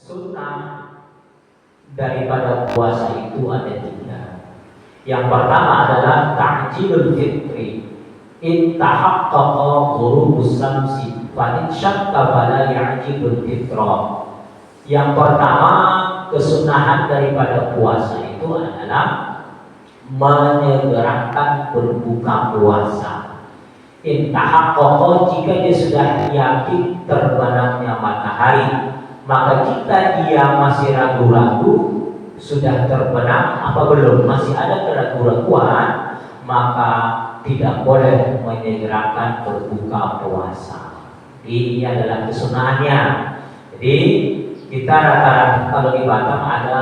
Sunnah daripada puasa itu ada tiga. Yang pertama adalah ta'jilul fitri. In tahaqqaqa ghurubus syamsi fa in syakka fala ya'jilul fitra. Yang pertama, kesunahan daripada puasa itu adalah menyegerakan berbuka puasa. In tahaqqaqa, jika dia sudah yakin terbenamnya matahari, maka jika dia masih ragu-ragu sudah terbenam apa belum, masih ada keraguan, maka tidak boleh menyegerakan berbuka puasa. Ini adalah kesunahannya. Jadi kita rata-rata kalau di Batam ada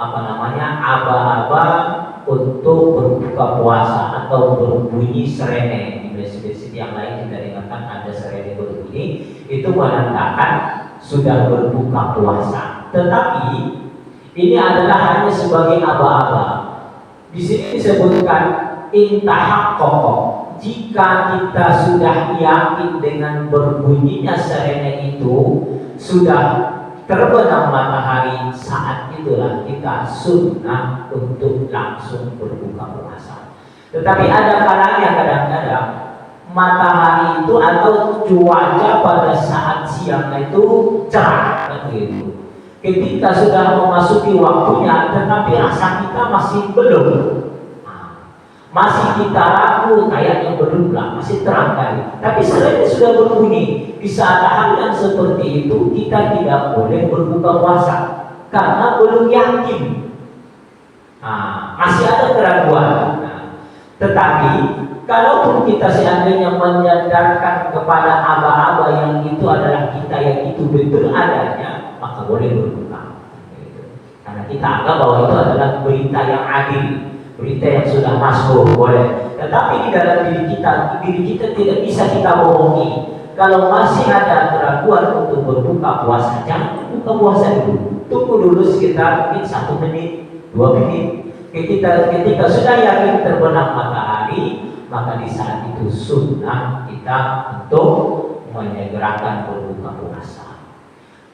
aba-aba untuk berbuka puasa atau berbunyi serene. Di masjid-masjid yang lain kita dengarkan ada serene berbunyi, itu menandakan sudah berbuka puasa. Tetapi ini adalah hanya sebagai aba-aba. Di sini disebutkan intahaqqaqa, jika kita sudah yakin dengan berbunyinya serene itu sudah terbenam matahari, saat itulah kita sunnah untuk langsung berbuka puasa. Tetapi ada kalanya kadang-kadang matahari itu atau cuaca pada saat siang itu cerah begitu. Ketika sudah memasuki waktunya, tetapi rasa kita masih belum, masih kita ragu, kayaknya belum lah, masih terang kali. Tapi selain sudah berbunyi, di saat hal yang seperti itu kita tidak boleh berbuka puasa karena belum yakin. Masih ada keraguan. Tetapi kalaupun kita seandainya menyadarkan kepada aba-aba yang itu adalah kita yang itu betul adanya, maka boleh berbuka. Karena kita anggap bahwa itu adalah berita yang adil, berita yang sudah masyhur, boleh. Tetapi di dalam diri kita tidak bisa kita bohongi. Kalau masih ada keraguan untuk berbuka puasa, jangan buka puasa dulu. Tunggu dulu sekitar 1 menit, 2 menit. Ketika sudah yakin terbenam matahari, maka di saat itu sunnah kita untuk menyegerakan berbuka puasa.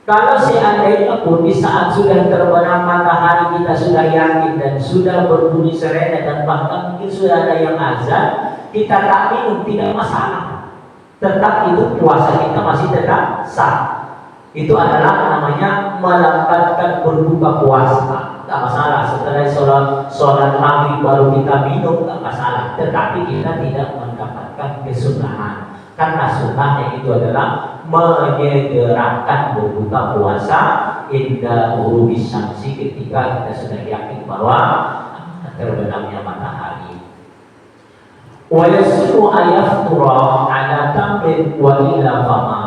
Kalau seandainya pun di saat sudah terbenam matahari kita sudah yakin dan sudah berbunyi serena dan bahkan mungkin sudah ada yang azan, kita tak minum, tidak masalah. Tetap itu puasa kita masih tetap sah. Itu adalah namanya melambatkan berbuka puasa. Tak masalah. Setelah sholat maghrib baru kita minum, tak masalah. Tetapi kita tidak mendapatkan kesunahan. Karena sunnahnya itu adalah menyegerakan berbuka puasa inda ghurubi syamsi, ketika kita sudah yakin bahwa terbenamnya matahari. Wa yasunu ayaftura ala tamrin wa ila fama.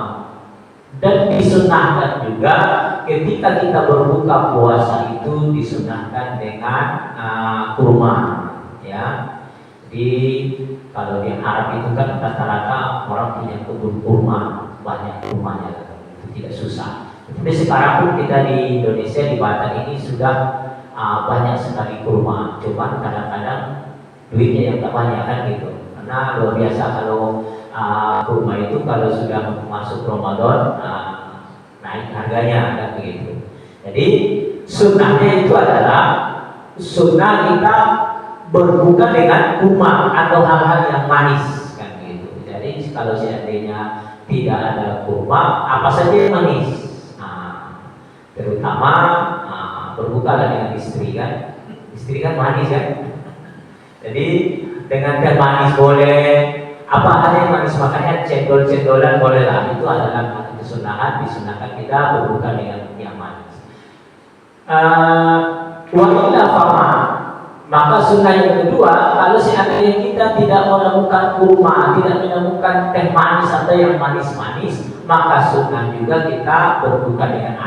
Dan disunahkan juga ketika kita berbuka puasa itu disunahkan dengan kurma, ya. Jadi kalau di Arab itu kan rata-rata orang punya kebun kurma, banyak kurmanya, itu tidak susah. Tapi sekarang pun kita di Indonesia, di Batam ini sudah banyak sekali kurma. Cuma kadang-kadang duitnya yang tak banyak kan gitu. Karena luar biasa kalau kurma itu kalau sudah masuk Ramadan naik harganya kan begitu. Jadi sunnahnya itu adalah sunnah kita berbuka dengan kurma atau hal-hal yang manis kan gitu. Jadi kalau seandainya tidak ada kurma, apa saja yang manis, terutama berbuka dengan istri kan. Istri kan manis kan. Jadi dengan teh manis boleh, apa ada yang manis, makanya cendol-cendolan boleh lah. Itu adalah kesunahan, disunahkan kita berbuka dengan yang manis. Wa illa fama, maka sunnah yang kedua, kalau seandainya kita tidak menemukan kurma, tidak menemukan teh manis atau yang manis-manis, maka sunnah juga kita berbuka dengan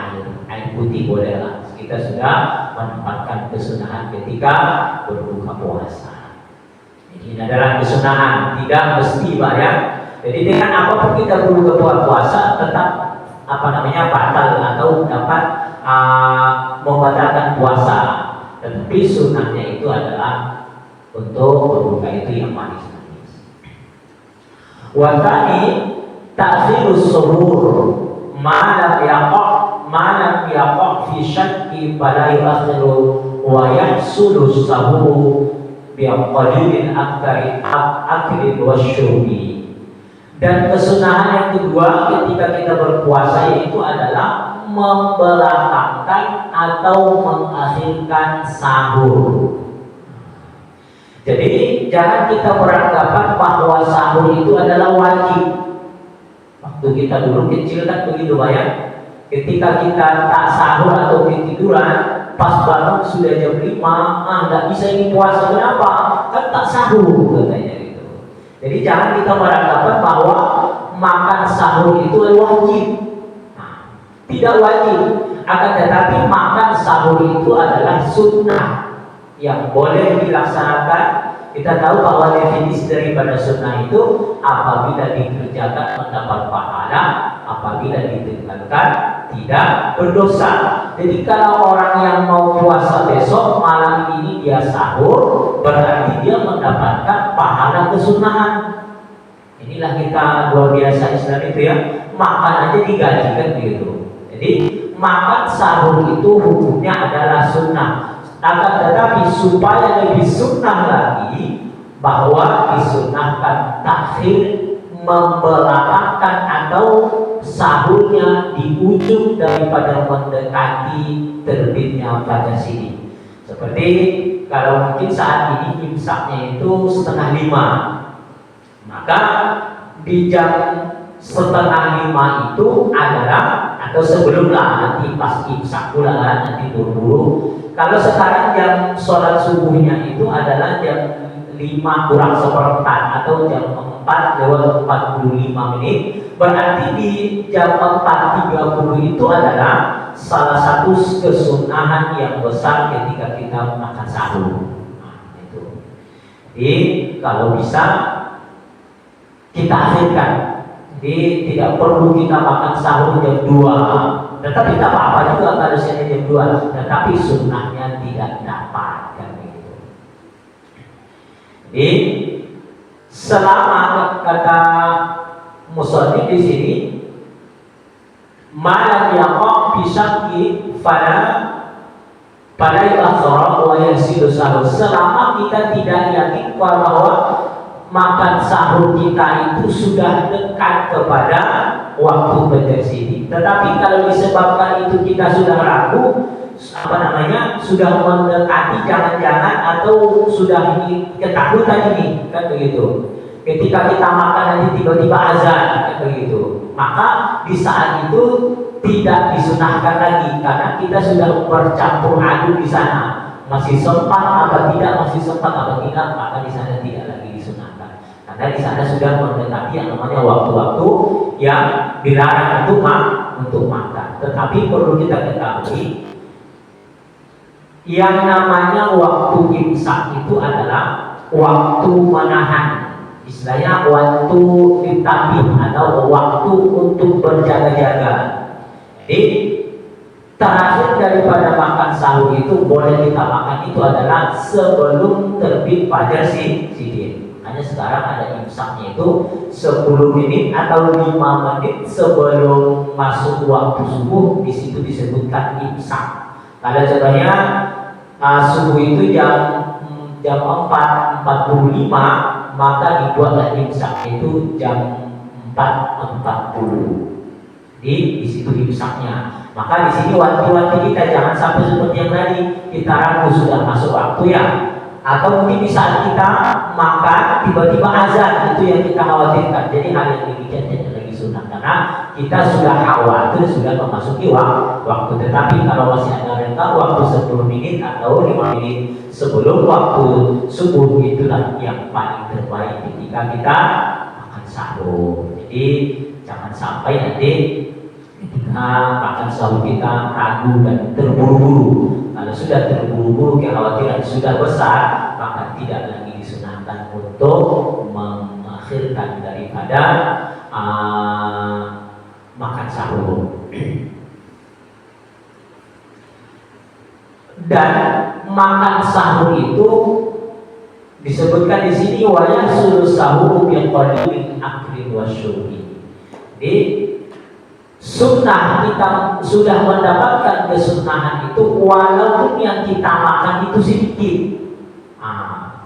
air putih boleh lah. Kita sudah menempatkan kesunahan ketika berbuka puasa. Ini adalah kesunahan, tidak mesti bayar. Jadi dengan apapun kita berbuka puasa tetap batal atau dapat membatalkan puasa. Tetapi sunnahnya itu adalah untuk berbuka itu yang manis-manis. Wa tani ta'khirus suhur ma lam yaqa fi syakki fala yu'akhiru wa yahsulu sahur biqadrin akli wasyurbi. Dan kesunahan yang kedua ketika kita berpuasa yaitu adalah membelakangkan atau mengakhirkan sahur. Jadi jangan kita beranggapan bahwa sahur itu adalah wajib. Waktu kita dulu kecil kan begitu Pak ya. Ketika kita tak sahur atau ketiduran, pas bangun sudah jam 5, nggak bisa ini puasa, kenapa? Kan tak sahur katanya gitu. Jadi jangan kita beranggapan bahwa makan sahur itu wajib. Nah, tidak wajib, akan tetapi makan sahur itu adalah sunnah yang boleh dilaksanakan. Kita tahu bahwa definisi daripada sunnah itu apabila dikerjakan mendapat pahala, apabila ditinggalkan tidak berdosa. Jadi kalau orang yang mau puasa besok malam ini dia sahur, berarti dia mendapatkan pahala kesunahan. Inilah kita luar biasa Islam itu ya, makan aja digajikan gitu. Jadi makan sahur itu hukumnya adalah sunnah. Akan tetapi supaya lebih sunnah lagi, bahwa disunnahkan takhir, membelakangkan atau sahurnya di ujung daripada mendekati terbitnya fajar sini. Seperti kalau mungkin saat ini imsaknya itu 4:30, maka di jam 4:30 itu adalah, atau sebelumlah nanti pas imsak pula nanti buru-buru. Kalau sekarang jam sholat subuhnya itu adalah jam 5:04 atau jam 4:45, berarti di jam 4:30 itu adalah salah satu kesunahan yang besar ketika kita makan sahur. Nah, itu. Jadi kalau bisa kita akhirkan. Jadi tidak perlu kita makan sahur jam 2. Tetapi tak apa-apa juga kalau saya jam 2, tetapi sunnahnya tidak dapat kan begitu. Jadi selama kata musannif di sini malam yaqa bisaki pada yu'akhkhara wa yasilu sahur, selama kita tidak yakin bahwa makan sahur kita itu sudah dekat kepada waktu fajar sini. Tetapi kalau disebabkan itu kita sudah ragu, sudah mendekati, jangan-jangan atau sudah ini ketakutan ini, kan begitu. Ketika kita makan nanti tiba-tiba azan, kan begitu. Maka di saat itu tidak disunahkan lagi karena kita sudah bercampur aduk di sana. Masih sempat apa tidak, masih sempat apa tidak, maka di sana tidak lagi disunahkan. Karena di sana sudah mendekati yang namanya waktu-waktu yang dilarang untuk makan. Tetapi perlu kita ketahui, yang namanya waktu imsak itu adalah waktu menahan, istilahnya waktu ditabih atau waktu untuk berjaga-jaga. Jadi terakhir daripada makan sahur itu boleh kita makan itu adalah sebelum terbit fajar sidin. Hanya sekarang ada imsaknya itu 10 menit atau 5 menit sebelum masuk waktu subuh, di situ disebutkan imsak. Kalau contohnya subuh itu jam 4:45, maka dibuatlah imsak itu jam 4:40. Di situ imsaknya. Maka di sini wanti-wanti kita jangan sampai seperti yang tadi kita ragu sudah masuk waktu ya. Atau mungkin di saat kita makan tiba-tiba azan, itu yang kita khawatirkan. Jadi hal yang demikian tidak lagi sunnah karena kita sudah khawatir sudah memasuki waktu. Tetapi kalau masih ada rentang waktu 10 menit atau 5 menit sebelum waktu subuh, itulah yang paling terbaik ketika kita makan sahur. Jadi jangan sampai nanti ketika makan sahur kita ragu dan terburu-buru. Kalau sudah terburu-buru, kekhawatiran sudah besar, maka tidak lagi disunahkan untuk mengakhirkan daripada makan sahur. Dan makan sahur itu disebutkan di sini wayah suruh sahur yang qalil akli wasyurbi. Jadi sunnah kita sudah mendapatkan kesunahan itu walaupun yang kita makan itu sedikit.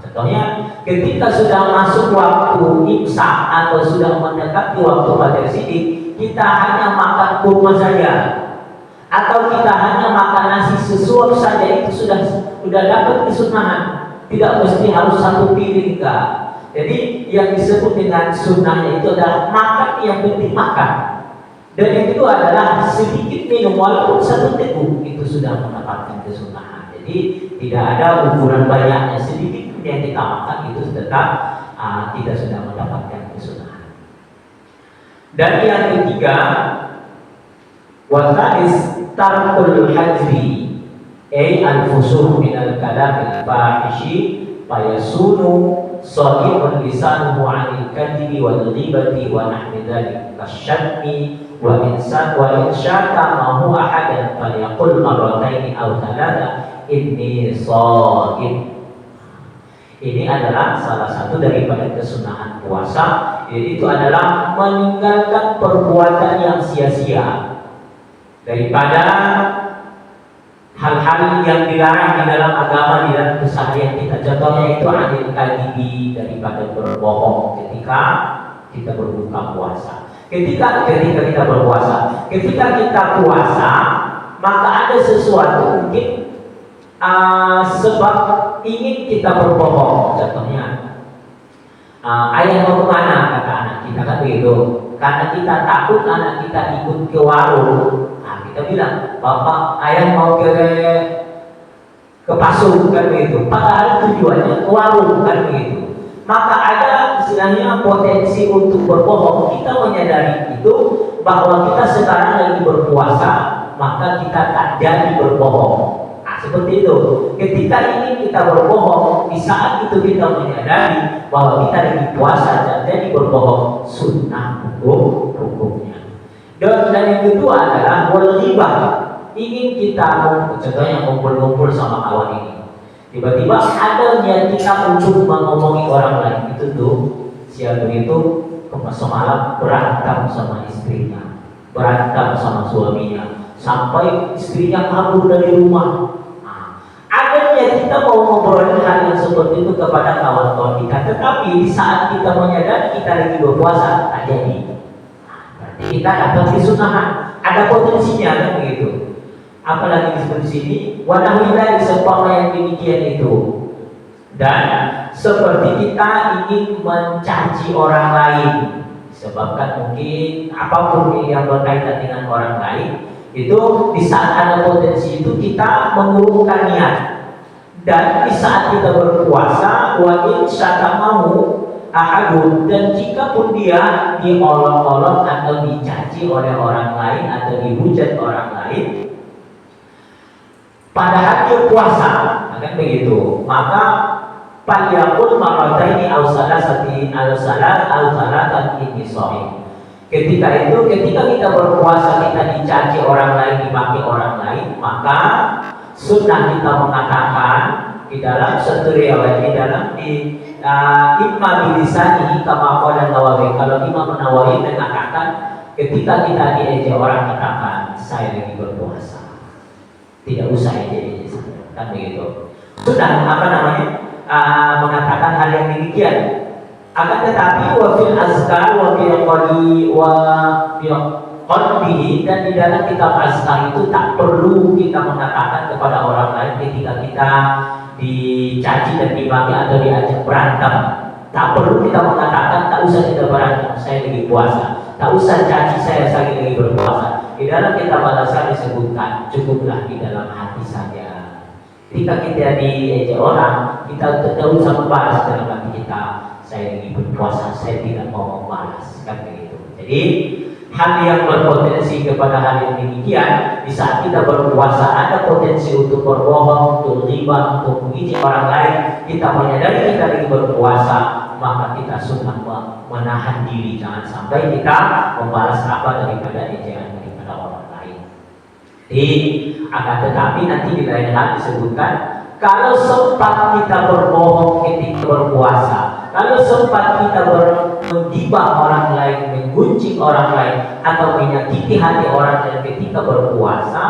Contohnya ketika sudah masuk waktu imsak atau sudah mendekati waktu fajar sidik, kita hanya makan kurma saja, atau kita hanya makan nasi sesuap saja, itu sudah dapat kesunahan. Tidak mesti harus satu piring, enggak. Jadi yang disebut dengan sunnahnya itu adalah makan, yang penting makan. Dan itu adalah sedikit minum walaupun satu teguk, itu sudah mendapatkan kesunahan. Jadi tidak ada ukuran banyaknya, sedikit yang kita makan itu tetap kita sudah mendapatkan kesunahan. Dan yang ketiga, wasanis tarkul hajri al-fusuh min al-kalam al-fahishi fayasunu sadiqun lisanuhu 'anil kadhibi wal ghibati wa nahwi dzalik kasyatmi wa insyaka ma huwa ahadan falyaqul marrataini aw thalatha inni sha'im. Ini adalah salah satu daripada kesunahan puasa, yaitu adalah meninggalkan perbuatan yang sia-sia daripada hal-hal yang dilarang di dalam agama, di dalam keseharian kita. Contohnya itu anil kadibi, daripada berbohong ketika kita berbuka puasa. Ketika kita berpuasa, ketika kita puasa, maka ada sesuatu mungkin sebab ingin kita berbohong. Contohnya ayah mau kemana, kata anak kita, kan begitu. Karena kita takut anak kita ikut ke warung, kita bilang bapak ayah mau ke pasung, kan begitu. Padahal tujuannya ke warung, kan begitu. Maka ada istilahnya potensi untuk berbohong. Kita menyadari itu bahwa kita sekarang lagi berpuasa, maka kita tak jadi berbohong. Seperti itu. Ketika ingin kita berbohong, di saat itu kita menyadari bahwa kita lagi puasa dan jadi berbohong, sunnah hukumnya. Dan yang kedua adalah berghibah. Ingin kita, contohnya ngumpul-ngumpul sama kawan ini, tiba-tiba ada niat kita untuk mengomongi orang lain, itu tuh siapa itu semalam berantem sama istrinya, berantem sama suaminya, sampai istrinya kabur dari rumah. Adanya kita mau ngobrolin hal yang seperti itu kepada kawan-kawan kita, tetapi di saat kita menyadari kita lagi berpuasa, tak jadi. Berarti kita dapat kesunahan, ada potensinya, kan begitu. Apalagi di sini, wadah dari seumpama yang demikian itu. Dan seperti kita ingin mencaci orang lain, sebabkan mungkin apapun yang berkaitan dengan orang lain, itu di saat ada potensi itu kita mengurungkan niat. Dan di saat kita berpuasa, wa in syatamahu ahadun, dan jika pun dia diolok-olok atau dicaci oleh orang lain atau dihujat orang lain, padahal dia puasa, kan begitu, maka falyaqul marrataini aw salasati aw salatan inni shaim. Ketika kita berpuasa, kita dicaci orang lain, dimaki orang lain, maka sunnah kita mengatakan di dalam satu riwayat, di dalam Imam bilisani kama qala Nawawi. Kalau Imam Nawawi mengatakan ketika kita diejek orang, katakan saya lagi berpuasa, tidak usah ejek saya, kan begitu. Sudah mengatakan hal yang demikian. Akan tetapi wa fil azkar wa fil qalbi, dan di dalam kitab azkar itu tak perlu kita mengatakan kepada orang lain ketika kita dicaci dan dimaki atau diajak berantem. Tak perlu kita mengatakan, tak usah kita berantem, saya lagi puasa, tak usah caci saya lagi berpuasa. Di dalam kitab azkar disebutkan cukuplah di dalam hati saja. Ketika kita diejek orang, kita tidak usah membalas dalam hati kita, saya lagi berpuasa, saya tidak mau membalas, kan begitu. Jadi hal yang berpotensi kepada hal yang demikian, di saat kita berpuasa ada potensi untuk berbohong, untuk riba, untuk mengejek orang lain, kita menyadari kita lagi berpuasa, maka kita sunnah menahan diri, jangan sampai kita membalas apa daripada ejekan daripada orang lain. Jadi akan tetapi nanti di lain hal disebutkan, kalau sempat kita berbohong ketika berpuasa, kalau sempat kita menggibah orang lain, menggunjing orang lain, atau menyakiti hati orang lain ketika berpuasa,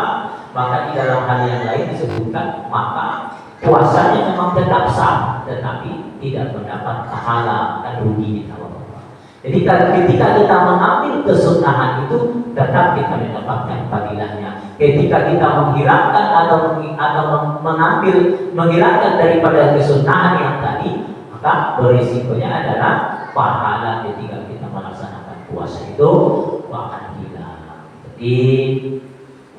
maka di dalam hal yang lain disebutkan maka puasanya memang tetap sah, tetapi tidak mendapat pahala dan rugi di dalam Allah. Jadi ketika kita mengambil kesunahan itu, tetap kita mendapatkan fadilahnya. Ketika kita menghilangkan atau menghilangkan daripada kesunahan yang tadi, maka berisikonya adalah pahala ketika kita melaksanakan puasa itu akan hilang. Jadi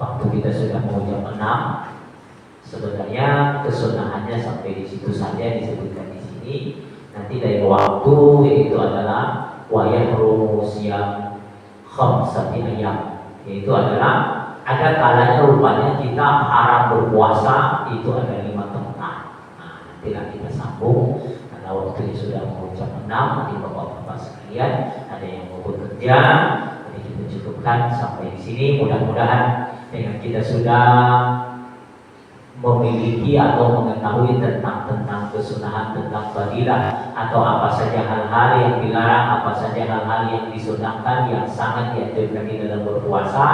waktu kita sudah mau jam 6, sebenarnya kesunahannya sampai di situ saja disebutkan di sini. Nanti dari waktu yaitu adalah wayah rumus yang khamsati ayam, yaitu adalah ada kalanya rupanya kita haram berpuasa itu ada 5 tempat. Nah, nantilah kita sambung karena waktunya sudah mau jam 6. Nanti bapak-bapak sekalian ada yang mau bekerja, jadi kita cukupkan sampai di sini. Mudah-mudahan dengan kita sudah memiliki atau mengetahui tentang kesunahan, tentang fadilah, atau apa saja hal-hal yang dilarang, apa saja hal-hal yang disunahkan, yang sangat dianjurkan di dalam berpuasa.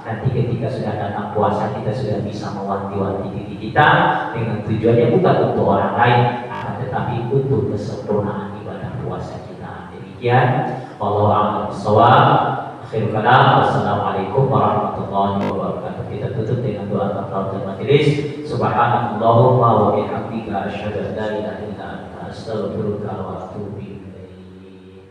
Nanti ketika sudah datang puasa, kita sudah bisa mewanti-wanti diri kita dengan tujuannya bukan untuk orang lain, akan tetapi untuk kesempurnaan ibadah puasa kita. Demikian, wallahu a'lam bishawab. Akhirul kalam, wassalamualaikum warahmatullahi wabarakatuh. Kita tutup dengan doa kafaratul majelis. Subhanallahumma wa bihamdika asyhadu an la ilaha illa anta astaghfiruka wa atubu ilaik.